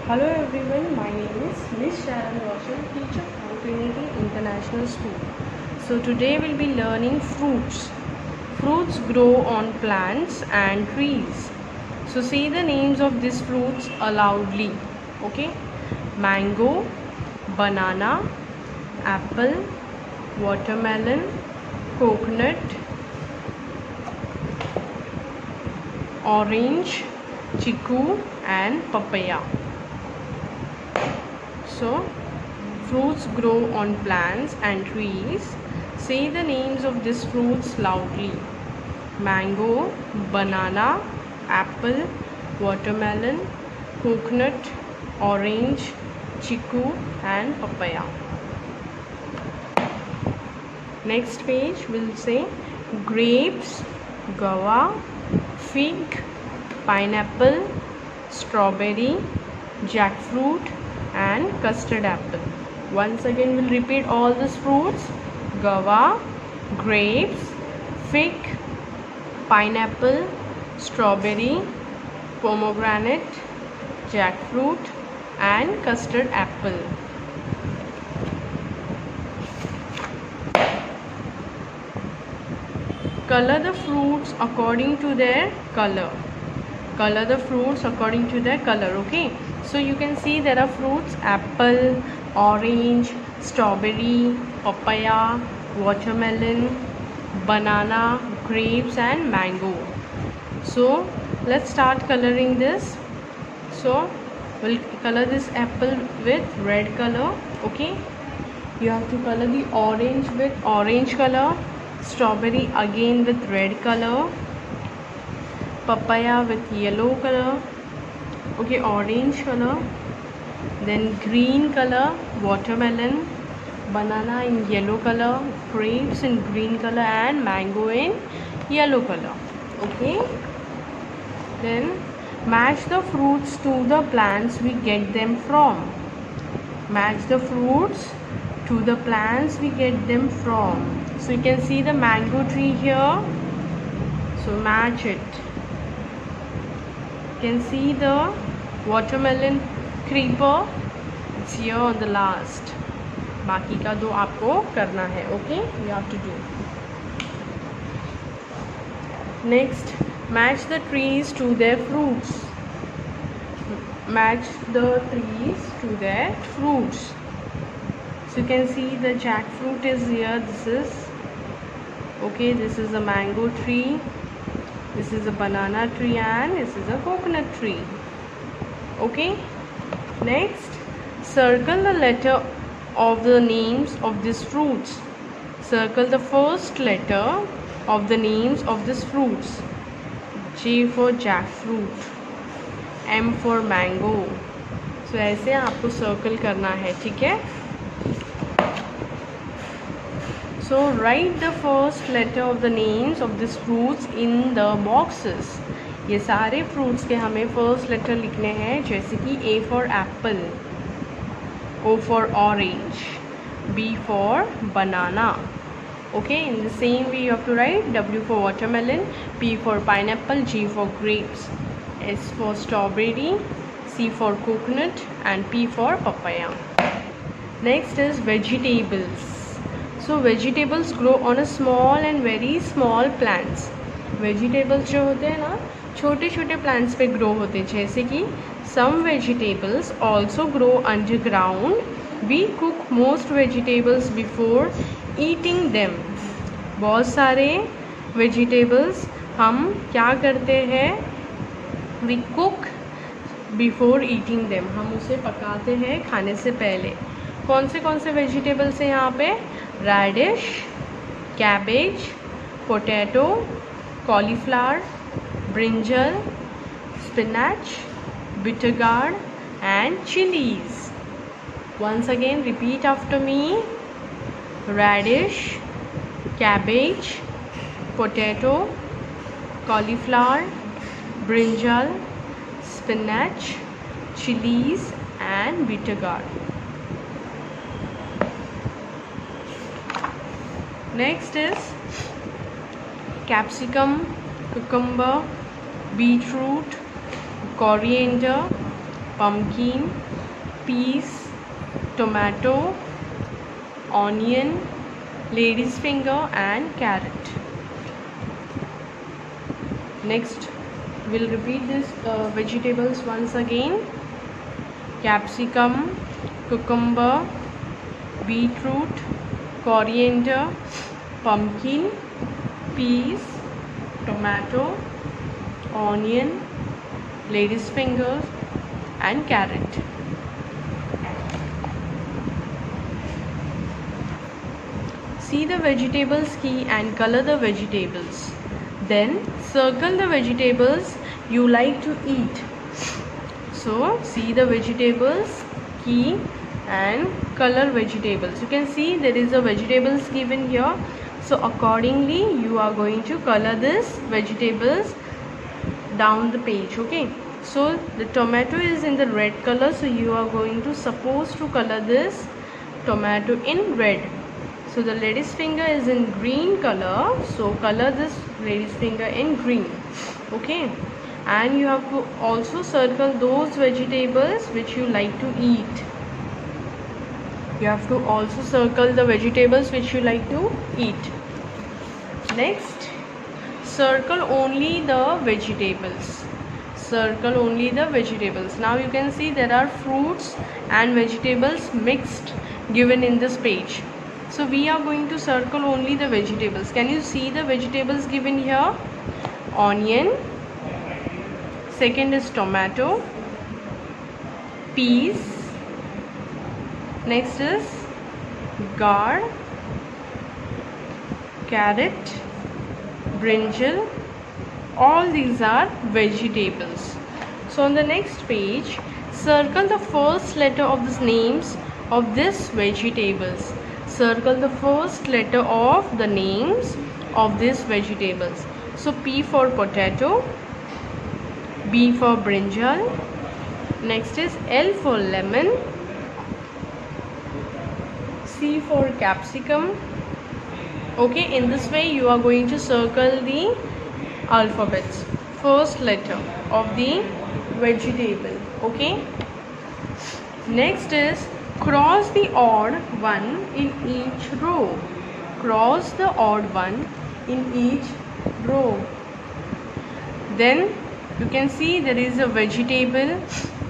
Hello everyone, my name is Miss Sharon Roshan, teacher from Trinity International School. So today we'll be learning fruits. Fruits grow on plants and trees. So say the names of these fruits aloudly. Okay? Mango, banana, apple, watermelon, coconut, orange, chiku and papaya. So, fruits grow on plants and trees. Say the names of these fruits loudly. Mango, banana, apple, watermelon, coconut, orange, chiku and papaya. Next page will say grapes, guava, fig, pineapple, strawberry, jackfruit and custard apple. Once again we'll repeat all these fruits: guava, grapes, fig, pineapple, strawberry, pomegranate, jackfruit and custard apple. Color the fruits according to their color. Color the fruits according to their color. Okay, so you can see there are fruits: apple, orange, strawberry, papaya, watermelon, banana, grapes and mango. So let's start coloring this. So we'll color this apple with red color. Okay, you have to color the orange with orange color, strawberry again with red color, papaya with yellow color, okay, orange color, then green color, watermelon, banana in yellow color, grapes in green color and mango in yellow color. Okay, then match the fruits to the plants we get them from. Match the fruits to the plants we get them from. So you can see the mango tree here, so match it. You can see the watermelon creeper, it's here on the last. बाकी का दो आपको करना है. Okay, you have to do. Next, match the trees to their fruits. Match the trees to their fruits. So you can see the jackfruit is here. This is okay, this is a mango tree, this is a banana tree and this is a coconut tree. Okay, next circle the letter of the names of these fruits. Circle the first letter of the names of these fruits. J for jackfruit, M for mango. So ऐसे आपको circle करना है. ठीक है, so write the first letter of the names of these fruits in the boxes. ये सारे fruits के हमें first letter लिखने हैं, जैसे कि A for apple, O for orange, B for banana. Okay, in the same way you have to write W for watermelon, P for pineapple, G for grapes, S for strawberry, C for coconut and P for papaya. Next is vegetables. So vegetables grow on a small and very small plants. Vegetables जो होते हैं ना, छोटे छोटे plants पे grow होते हैं. जैसे कि some vegetables also grow underground. We cook most vegetables before eating them. बहुत सारे vegetables हम क्या करते हैं? We cook before eating them. हम उसे पकाते हैं खाने से पहले. कौन से वेजिटेबल्स हैं यहाँ पे? Radish, cabbage, potato, cauliflower, brinjal, spinach, bitter gourd and chilies. Once again repeat after me: radish, cabbage, potato, cauliflower, brinjal, spinach, chilies and bitter gourd. Next is capsicum, cucumber, beetroot, coriander, pumpkin, peas, tomato, onion, lady's finger and carrot. Next we'll repeat this vegetables once again: capsicum, cucumber, beetroot, coriander, pumpkin, peas, tomato, onion, lady's fingers and carrot. See the vegetables key and color the vegetables. Then circle the vegetables you like to eat. So see the vegetables key and color vegetables. You can see there is a vegetables given here. So accordingly you are going to color this vegetables down the page. Okay, so the tomato is in the red color, so you are going to suppose to color this tomato in red. So the lady's finger is in green color, so color this lady's finger in green. Okay, and you have to also circle those vegetables which you like to eat. You have to also circle the vegetables which you like to eat. Next, circle only the vegetables. Circle only the vegetables. Now you can see there are fruits and vegetables mixed given in this page. So we are going to circle only the vegetables. Can you see the vegetables given here? Onion, second is tomato, peas, next is gourd, carrot, brinjal. All these are vegetables. So on the next page, circle the first letter of the names of these vegetables. Circle the first letter of the names of these vegetables. So P for potato, B for brinjal, next is L for lemon, C for capsicum. Okay, in this way you are going to circle the alphabets, first letter of the vegetable. Okay, next is cross the odd one in each row. Cross the odd one in each row. Then you can see there is a vegetable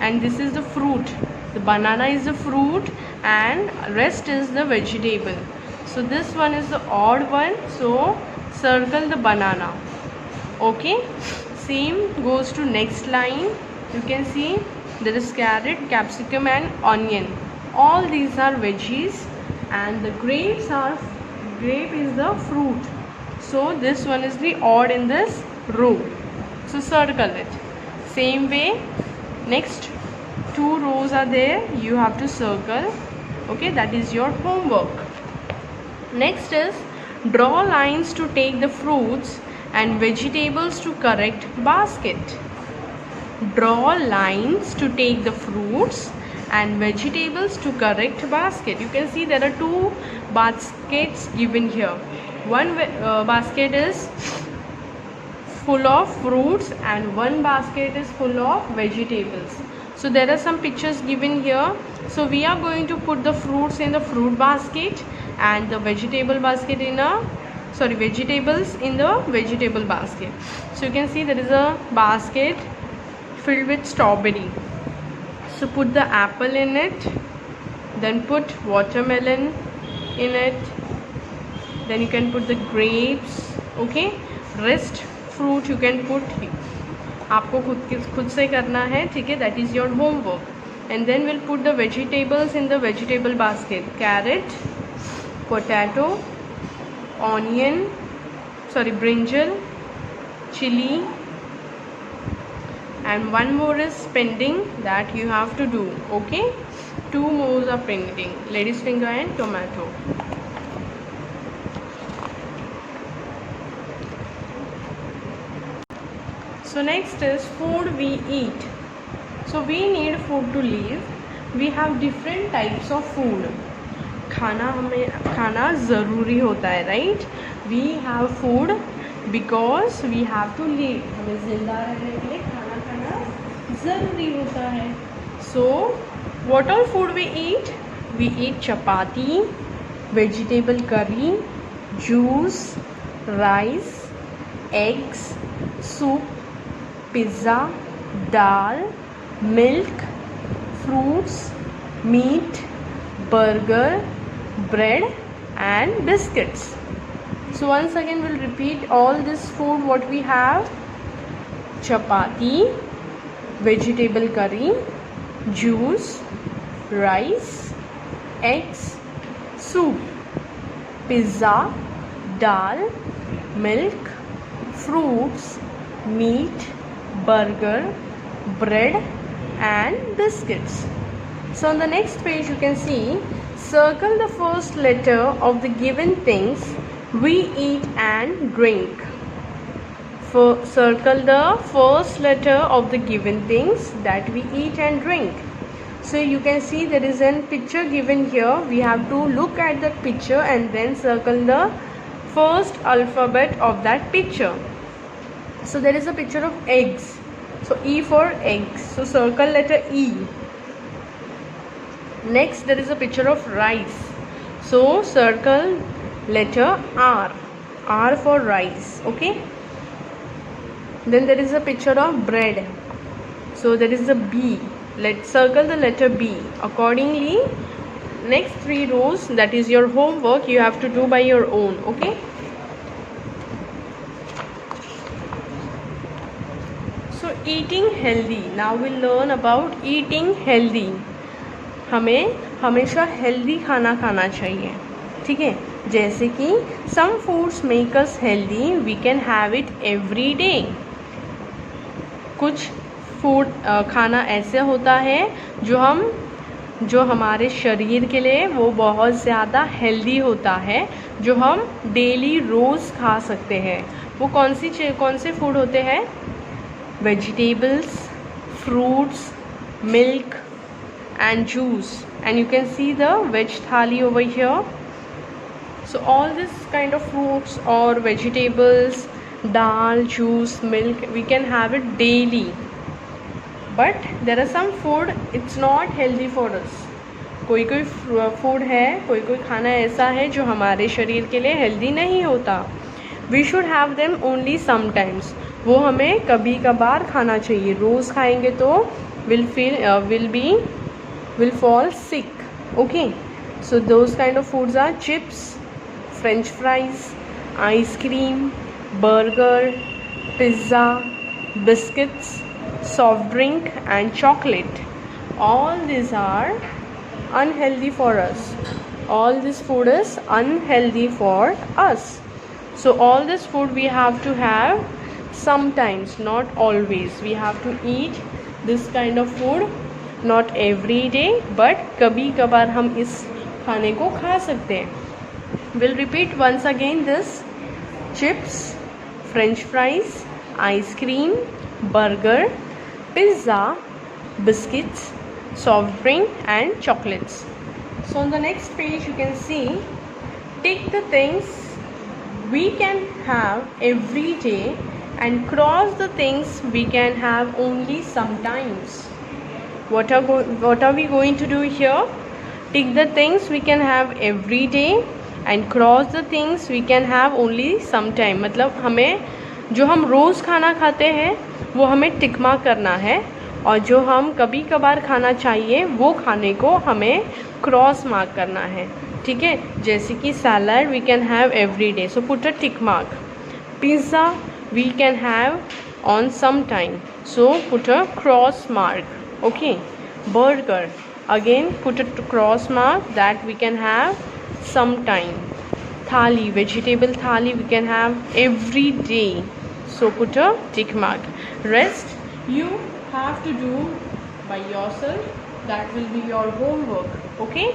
and this is the fruit. The banana is the fruit and rest is the vegetable. So this one is the odd one, so circle the banana. Okay, same goes to next line. You can see there is carrot, capsicum and onion. All these are veggies and the grape is the fruit. So this one is the odd in this row. So circle it. Same way, next two rows are there, you have to circle. Okay, that is your homework. Next is draw lines to take the fruits and vegetables to correct basket. Draw lines to take the fruits and vegetables to correct basket. You can see there are two baskets given here. One basket is full of fruits and one basket is full of vegetables. So there are some pictures given here. So we are going to put the fruits in the fruit basket and the vegetable basket in vegetables in the vegetable basket. So you can see there is a basket filled with strawberry. So put the apple in it, then put watermelon in it, then you can put the grapes. Okay, rest fruit you can put, आपको खुद से करना है, ठीक है, that is your homework. And then we'll put the vegetables in the vegetable basket: carrot, potato, onion, brinjal, chili, and one more is pending that you have to do. Okay, two more are pending: lady's finger and tomato. So next is food we eat. So we need food to live. We have different types of food. खाना ज़रूरी होता है, right? We have food because we have to live. हमें ज़िंदा रहने के लिए खाना खाना ज़रूरी होता है. So what all food we eat? We eat chapati, vegetable curry, juice, rice, eggs, soup, pizza, dal, milk, fruits, meat, burger, bread and biscuits. So once again we'll repeat all this food what we have: chapati, vegetable curry, juice, rice, eggs, soup, pizza, dal, milk, fruits, meat, burger, bread and biscuits. So on the next page you can see, circle the first letter of the given things we eat and drink. Circle the first letter of the given things that we eat and drink. So you can see there is a picture given here. We have to look at that picture and then circle the first alphabet of that picture. So there is a picture of eggs. So E for eggs. So circle letter E. Next there is a picture of rice. So circle letter R. R for rice. Okay. Then there is a picture of bread. So there is a B. Let's circle the letter B. Accordingly, next 3 rows, that is your homework, you have to do by your own. Okay. So eating healthy. Now we'll learn about eating healthy. हमें हमेशा healthy खाना खाना चाहिए. ठीक है. जैसे कि some foods make us healthy, we can have it every day. कुछ फूड खाना ऐसे होता है जो हमारे शरीर के लिए वो बहुत ज़्यादा हेल्दी होता है, जो हम डेली रोज़ खा सकते हैं. वो कौन से फूड होते हैं? Vegetables, fruits, milk and juice. And you can see the veg thali over here. So all this kind of fruits or vegetables, dal, juice, milk, we can have it daily. But there are some food it's not healthy for us. कोई food है, कोई खाना ऐसा है जो हमारे शरीर के लिए हेल्दी नहीं होता. We should have them only sometimes. वो हमें कभी कभार खाना चाहिए. रोज़ खाएंगे तो will fall sick. Okay. So those kind of foods are chips, french fries, ice cream, burger, pizza, biscuits, soft drink and chocolate. All these are unhealthy for us. All this food is unhealthy for us. So all this food we have to have sometimes, not always. We have to eat this kind of food not every day, but कभी कभार हम इस खाने को खा सकते हैं. We'll repeat once again this: chips, french fries, ice cream, burger, pizza, biscuits, soft drink and chocolates. So on the next page you can see, take the things we can have every day and cross the things we can have only sometimes. What are we going to do here? Take the things we can have every day and cross the things we can have only sometime. मतलब हमें जो हम रोज़ खाना खाते हैं वो हमें tick mark करना है, और जो हम कभी कभार खाना चाहिए वो खाने को हमें क्रॉस मार्क करना है. ठीक है. जैसे कि salad we can have every day, so put a tick mark. Pizza we can have on some time, so put a cross mark. Okay. Burger, again put a cross mark that we can have sometime. Thali, vegetable thali we can have every day, so put a tick mark. Rest you have to do by yourself. That will be your homework. Okay.